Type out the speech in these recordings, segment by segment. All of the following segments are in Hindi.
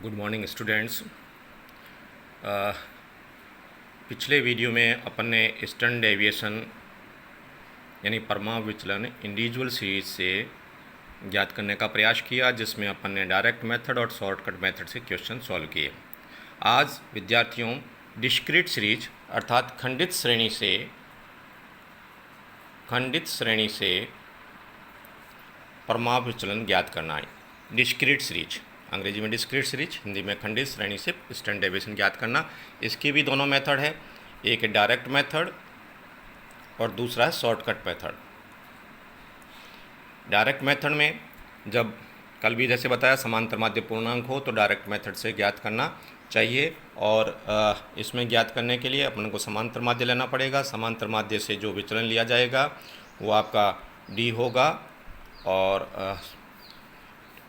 Good morning students. पिछले वीडियो में अपन ने ईस्टर्न डेविएशन यानी परमाणु विचलन इंडिविजुअल सीरीज से ज्ञात करने का प्रयास किया, जिसमें अपन ने डायरेक्ट मेथड और शॉर्टकट मेथड से क्वेश्चन सॉल्व किए। आज विद्यार्थियों डिस्क्रीट सीरीज अर्थात खंडित श्रेणी से परमाणु विचलन ज्ञात करना है। डिस्क्रीट सीरीज, अंग्रेजी में डिस्क्रीट सीरीज, हिंदी में खंडित श्रेणी से ईस्टर्न डेविएशन ज्ञात करना। इसकी भी दोनों मेथड है, एक है डायरेक्ट मेथड और दूसरा है शॉर्टकट मेथड। डायरेक्ट मेथड में जब कल भी जैसे बताया समांतर माध्य पूर्णांक हो तो डायरेक्ट मेथड से ज्ञात करना चाहिए, और इसमें ज्ञात करने के लिए अपन को समांतर माध्य लेना पड़ेगा। समांतर माध्य से जो विचलन लिया जाएगा वो आपका डी होगा, और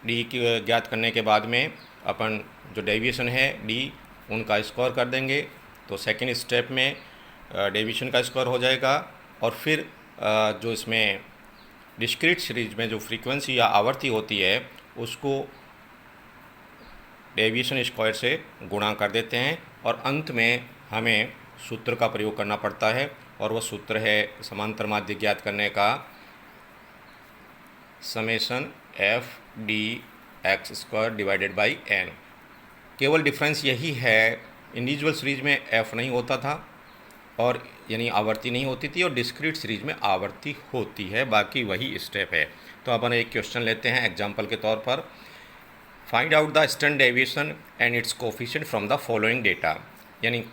डी की ज्ञात करने के बाद में अपन जो डेविएशन है डी उनका स्क्वायर कर देंगे, तो सेकंड स्टेप में डेविएशन का स्क्वायर हो जाएगा। और फिर जो इसमें डिस्क्रीट सीरीज में जो फ्रीक्वेंसी या आवर्ती होती है उसको डेविएशन स्क्वायर से गुणा कर देते हैं, और अंत में हमें सूत्र का प्रयोग करना पड़ता है, और वह सूत्र है समांतर माध्य ज्ञात करने का summation f d x square divided by n. केवल डिफरेंस यही है, इंडिविजुअल सीरीज में एफ नहीं होता था और यानी आवर्ती नहीं होती थी, और डिस्क्रीट सीरीज में आवर्ती होती है, बाकी वही स्टेप है। तो अपन एक क्वेश्चन लेते हैं एग्जाम्पल के तौर पर। Find out the eastern deviation and it's coefficient from the following data. यानी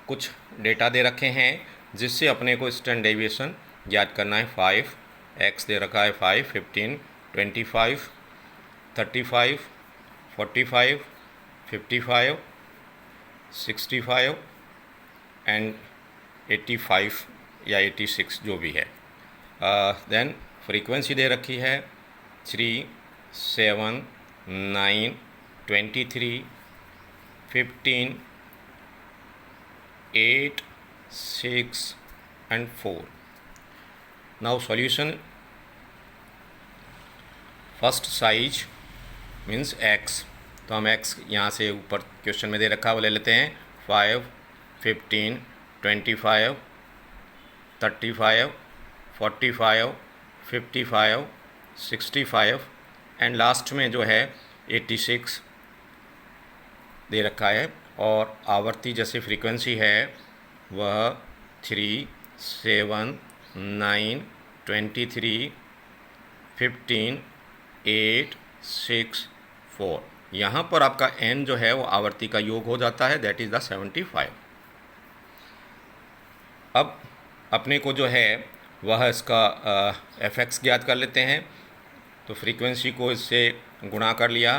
कुछ डेटा दे रखे हैं जिससे अपने को ईस्टर्न डेविएशन ज्ञात करना है। 5 एक्स दे रखा है, 5, 15, 25, 35, 45, 55, 65 एंड 85 या 86 जो भी है। देन फ्रीक्वेंसी दे रखी है 3, 7, 9, 23, 15, 8, 6 and 4. Now solution. First size means x, तो हम x यहाँ से ऊपर क्वेश्चन में दे रखा है वो ले लेते हैं। 5, 15, 25, 35, 45, 55, 65 एंड लास्ट में जो है 86 दे रखा है। और आवर्ती जैसे फ्रीक्वेंसी है वह 3, 7, 9, 23, 15, 8, 6, 4। यहाँ पर आपका n जो है वो आवर्ती का योग हो जाता है, दैट इज़ द 75। अब अपने को जो है वह इसका fx ज्ञात कर लेते हैं। तो फ्रीक्वेंसी को इससे गुणा कर लिया,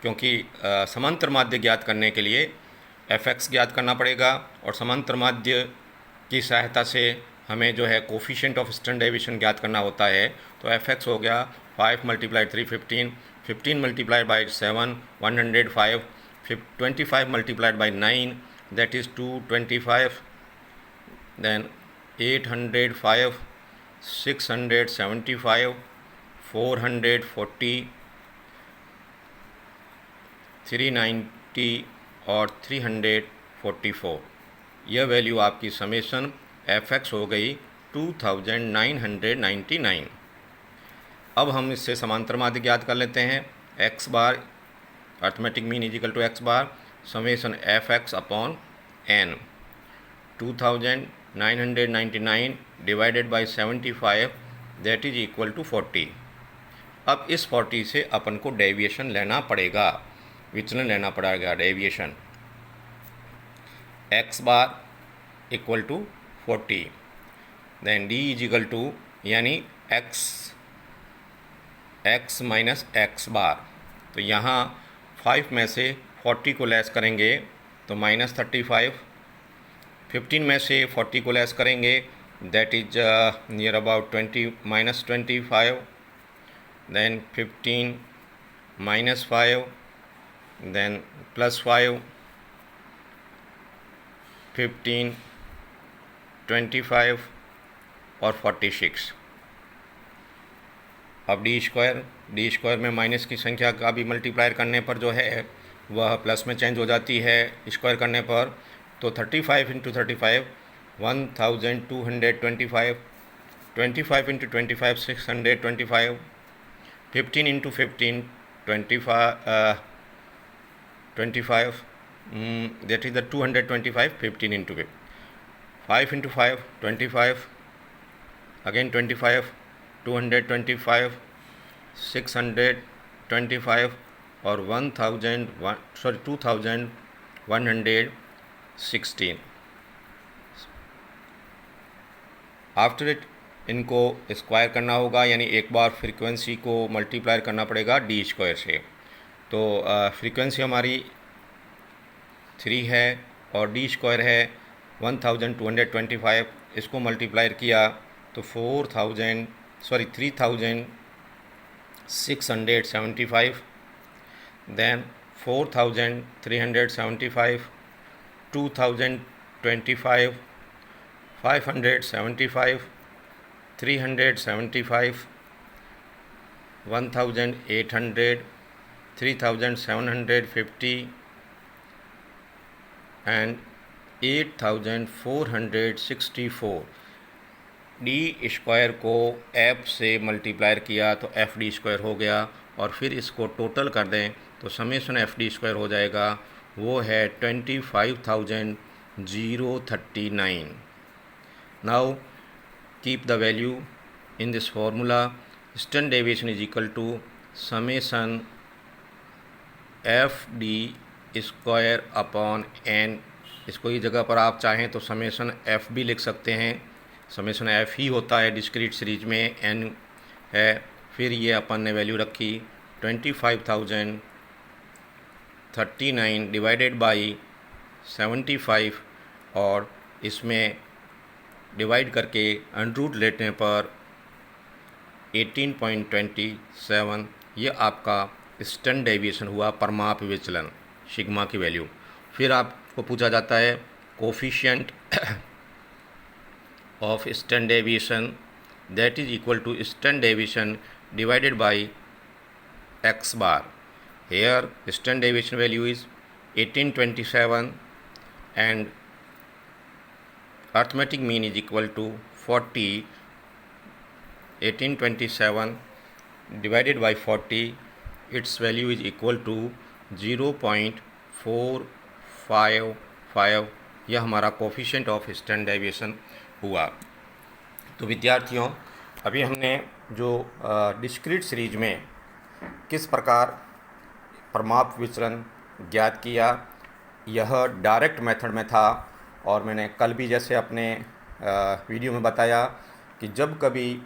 क्योंकि समांतर माध्य ज्ञात करने के लिए fx ज्ञात करना पड़ेगा, और समांतर माध्य की सहायता से हमें जो है कोफिशिएंट ऑफ ईस्टर्न डेविएशन ज्ञात करना होता है। तो fx हो गया 5 × 3, 15, 15 × 7, 105, 25 × 9, that is 225, then 805, 675, 440, 390 और 344। यह वैल्यू आपकी समेशन fx हो गई 2999। अब हम इससे समांतर माध्य ज्ञात कर लेते हैं। x bar arithmetic mean is equal to x bar summation fx upon n। 2999 divided by 75 that is equal to 40। अब इस 40 से अपन को डेविएशन लेना पड़ेगा, विचलन लेना पड़ेगा deviation. x bar equal to 40, then d is equal to यानी x माइनस एक्स बार। तो यहाँ 5 में से 40 को लेस करेंगे तो -35, 15 में से 40 को लेस करेंगे that is near about 20 -25, then 15 -5, then +5, 15, 25 और 46। अब डी स्क्वायर में माइनस की संख्या का भी मल्टीप्लायर करने पर जो है वह प्लस में चेंज हो जाती है स्क्वायर करने पर। तो 35 into 35 1225, 25 into 25 625, 15 into 15 25, that is the 225, 15 into 5 into 5 25, again 25, 225, 625 और 2116। आफ्टर इट इनको स्क्वायर करना होगा, यानी एक बार फ्रीक्वेंसी को मल्टीप्लाई करना पड़ेगा डी स्क्वायर से। तो फ्रीक्वेंसी हमारी 3 है और डी स्क्वायर है 1225। इसको मल्टीप्लाई किया तो 3675, देन 4375, 2025, 575, 375, 1800, 3750 एंड 8464। डी स्क्वायर को एफ से मल्टीप्लाई किया तो एफ डी स्क्वायर हो गया, और फिर इसको टोटल कर दें तो समेशन एफ डी स्क्वायर हो जाएगा, वो है 25,039। Now keep the value in this formula. Standard deviation is equal to summation f d square upon n. इसको ये जगह पर आप चाहें तो समेशन एफ भी लिख सकते हैं, समेशन एफ ही होता है डिस्क्रीट सीरीज में, एन है। फिर ये अपन ने वैल्यू रखी 25,039 डिवाइडेड बाई 75, और इसमें डिवाइड करके अंडर लेने पर 18.27। ये आपका स्टैंडर्ड डेविएशन हुआ, परमाप विचलन सिग्मा की वैल्यू। फिर आपको पूछा जाता है coefficient of standard deviation, that is equal to standard deviation divided by x bar. Here standard deviation value is 1827 and arithmetic mean is equal to 40। 1827 divided by 40, its value is equal to 0.455। यह हमारा कोफिशिएंट ऑफ स्टैंडर्ड डेविएशन हुआ। तो विद्यार्थियों, अभी हमने जो डिस्क्रीट सीरीज में किस प्रकार परमाप विचलन ज्ञात किया, यह डायरेक्ट मेथड में था। और मैंने कल भी जैसे अपने वीडियो में बताया कि जब कभी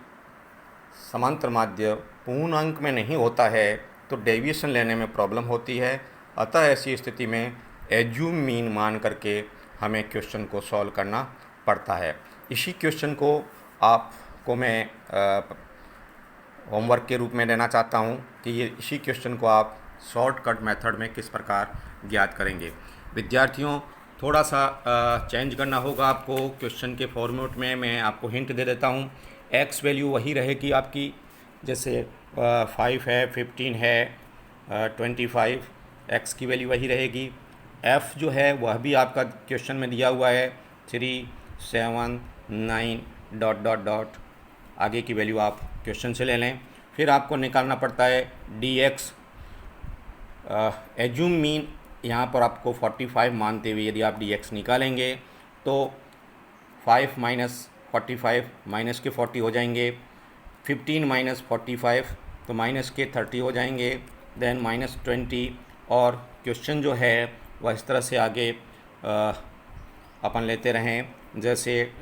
समांतर माध्य पूर्णांक में नहीं होता है तो डेविएशन लेने में प्रॉब्लम होती है। अतः ऐसी स्थिति में एज्यूम मीन मान करके हमें क्वेश्चन को सॉल्व करना पड़ता है। इसी क्वेश्चन को आपको मैं होमवर्क के रूप में देना चाहता हूं कि ये इसी क्वेश्चन को आप शॉर्टकट मेथड में किस प्रकार ज्ञात करेंगे। विद्यार्थियों, थोड़ा सा चेंज करना होगा आपको क्वेश्चन के फॉर्मेट में। मैं आपको हिंट दे देता हूं। एक्स वैल्यू वही रहेगी आपकी, जैसे 5 है, 15 है, 25, एक्स की वैल्यू वही रहेगी। एफ़ जो है वह भी आपका क्वेश्चन में दिया हुआ है 3, 7, 9 ... आगे की वैल्यू आप क्वेश्चन से ले लें। फिर आपको निकालना पड़ता है डी एक्स। एज्यूम मीन यहाँ पर आपको 45 मानते हुए यदि आप डी एक्स निकालेंगे तो 5 माइनस 45 माइनस के 40 हो जाएंगे, 15 माइनस 45 तो माइनस के 30 हो जाएंगे, देन माइनस 20। और क्वेश्चन जो है वह इस तरह से आगे अपन लेते रहें, जैसे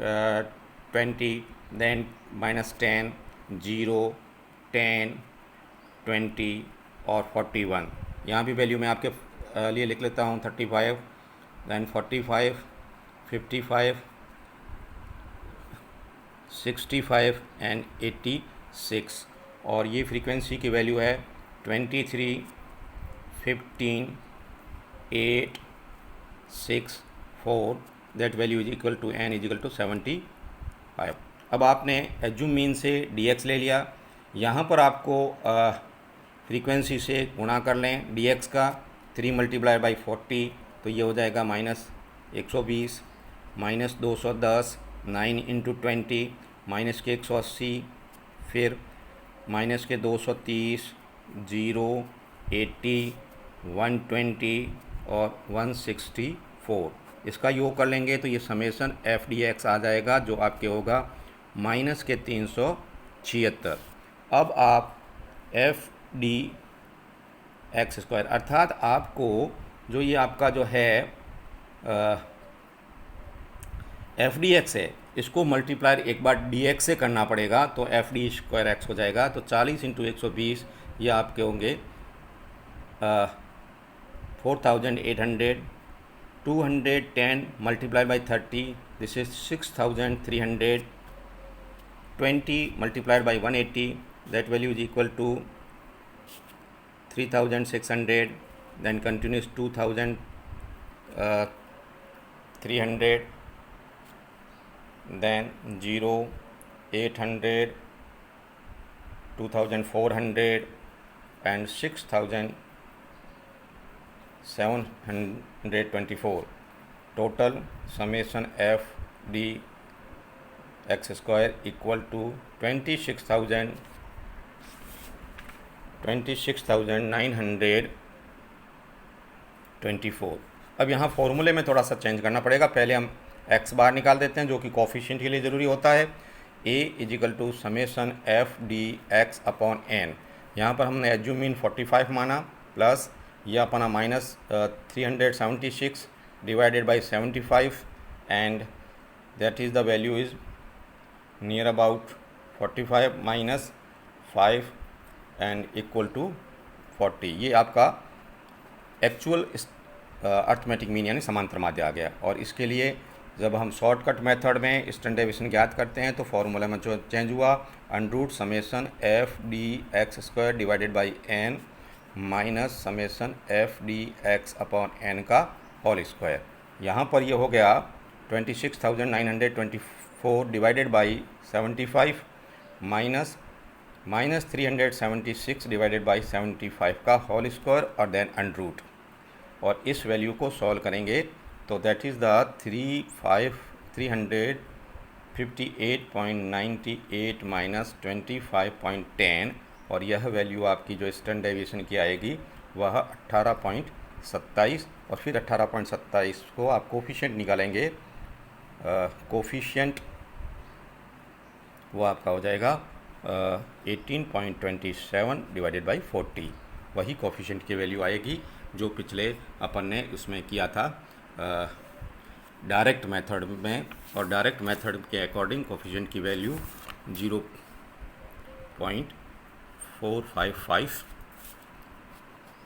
20, देन माइनस 10, 0, 10, 20 और 41। यहाँ भी वैल्यू मैं आपके लिए लिख लेता हूँ 35, देन 45, 55, 65 एंड 86। और ये फ्रीक्वेंसी की वैल्यू है 23, 15, 8, 6, 4। That value is equal to n is equal to 75। अब आपने एज्यूम मीन से dx ले लिया। यहाँ पर आपको फ्रीक्वेंसी से गुणा कर लें dx का, 3 मल्टीप्लाई बाई 40 तो ये हो जाएगा -120, -210, 9 इंटू 20, माइनस के 180, फिर माइनस के 230, 0, 80, 120 और 164। इसका योग कर लेंगे तो ये समेसन एफ डी एक्स आ जाएगा जो आपके होगा माइनस के 376। अब आप एफ डी एक्स स्क्वायर अर्थात आपको जो ये आपका जो है एफ डी एक्स है इसको मल्टीप्लायर एक बार डी एक्स से करना पड़ेगा तो एफ डी स्क्वायर एक्स हो जाएगा। तो 40 इंटू 120 ये आपके होंगे 4800, 210 multiply by 30 this is 6300, 20 multiplied by 180 that value is equal to 3600, then continues 2300, then 0, 800, 2400 and 6724. Total summation f d x square equal to 26,924। अब यहाँ फॉर्मूले में थोड़ा सा चेंज करना पड़ेगा। पहले हम x बार निकाल देते हैं जो कि कोफिशिएंट के लिए ज़रूरी होता है। a is equal to summation f d x upon n. यहाँ पर हमने एज्यूम मीन 45 माना प्लस यह अपना minus 376 divided by 75 and that is the value is near about 45 minus 5 and equal to 40। ये आपका एक्चुअल अर्थमेटिक मीन यानी समांतर माध्य आ गया। और इसके लिए जब हम शॉर्टकट मेथड में स्टैंडर्ड डेविएशन ज्ञात करते हैं तो फॉर्मूला में जो चेंज हुआ under root summation f d x square divided by n minus summation f d x upon n का होल स्क्वायर। यहाँ पर ये हो गया 26,924 divided by 75 minus 376 divided by 75 का होल स्क्वायर और देन अंडरूट। और इस वैल्यू को सॉल्व करेंगे तो दैट इज़ द 358.98 माइनस 25.10 और यह वैल्यू आपकी जो स्टैंडर्ड डेविएशन की आएगी वह 18.27 और फिर 18.27 को आप कोफिशिएंट निकालेंगे। कोफिशिएंट वो आपका हो जाएगा 18.27 डिवाइडेड बाई 40। वही कोफिशिएंट की वैल्यू आएगी जो पिछले अपन ने उसमें किया था डायरेक्ट मेथड में। और डायरेक्ट मेथड के अकॉर्डिंग कोफिशिएंट की वैल्यू 0.455।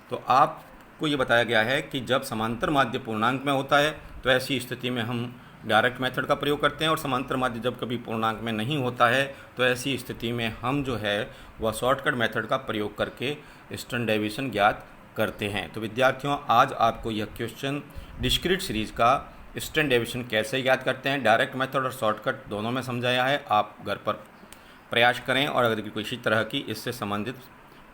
तो आपको ये बताया गया है कि जब समांतर माध्य पूर्णांक में होता है तो ऐसी स्थिति में हम डायरेक्ट मेथड का प्रयोग करते हैं और समांतर माध्य जब कभी पूर्णांक में नहीं होता है तो ऐसी स्थिति में हम जो है वह शॉर्टकट मेथड का प्रयोग करके स्टैंडर्ड डेविएशन ज्ञात करते हैं। तो विद्यार्थियों आज आपको यह क्वेश्चन डिस्क्रीट सीरीज का स्टैंडर्ड डेविएशन कैसे ज्ञात करते हैं डायरेक्ट मेथड और शॉर्टकट दोनों में समझाया है। आप घर पर प्रयास करें और अगर किसी तरह की इससे संबंधित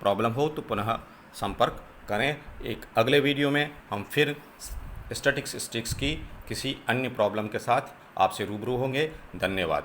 प्रॉब्लम हो तो पुनः संपर्क करें। एक अगले वीडियो में हम फिर स्टैटिस्टिक्स की किसी अन्य प्रॉब्लम के साथ आपसे रूबरू होंगे। धन्यवाद।